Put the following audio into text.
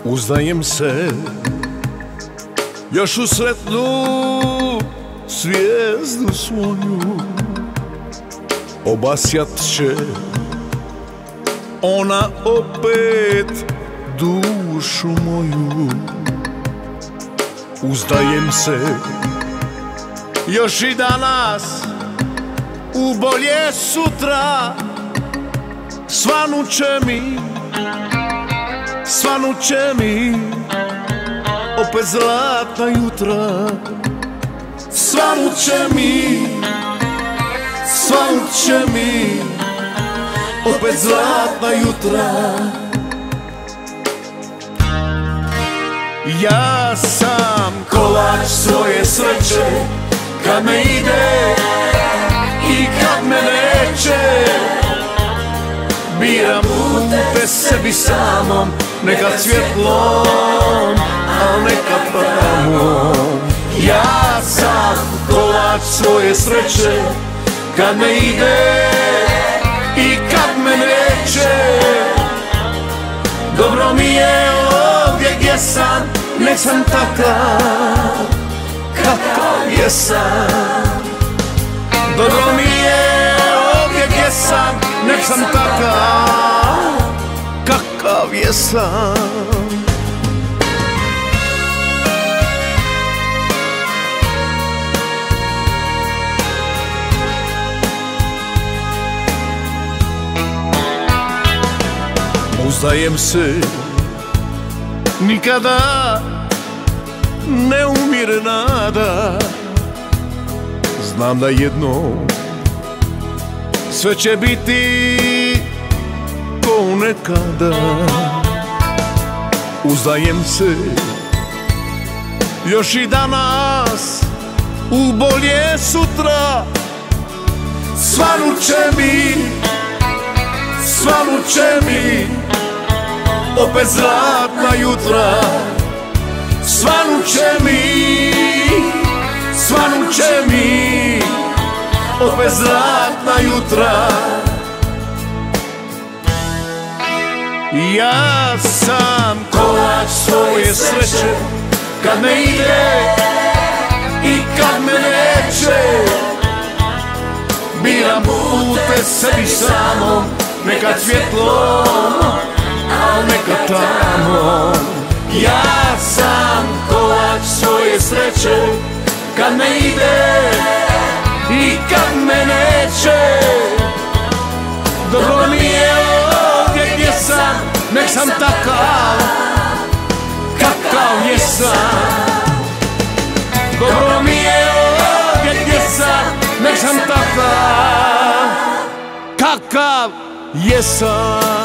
Uzdajem se još u sretnu zvijezdu svoju, obasjat će ona opet dušu moju. Uzdajem se još i danas u bolje sutra, svanut će mi opet zlatna jutra. Svanut će mi opet zlatna jutra. Ja sam kolač svoje sreće, kad me ide i kad me neće. Biram pute sebi samom, neka svjetlom, al neka tamom. Ja sam kolač svoje sreće, kad me ide i kad me neće. Dobro mi je ovdje gdje sam, nek sam takav kakav jesam. Dobro mi je ovdje gdje sam, nek sam takav kakav jesam. Uzdajem se, nikada ne umire nada. Znam da jednom sve će biti ko nekada. Uzdajem se još i danas u bolje sutra, svanut će mi opet zlatna jutra. Svanut će mi opet zlatna jutra. Ja sam kolač svoje sreće, kad me ide i kad me neće. Biram pute sebi samom, neka svjetlom, al neka tamom. Ja sam kolač svoje sreće, kad me ide i kad me neće. Dobro mi je ovdje gdje sam, nek sam takav kakav jesam. Dobro mi je ovdje gdje sam, nek sam takav kakav jesam.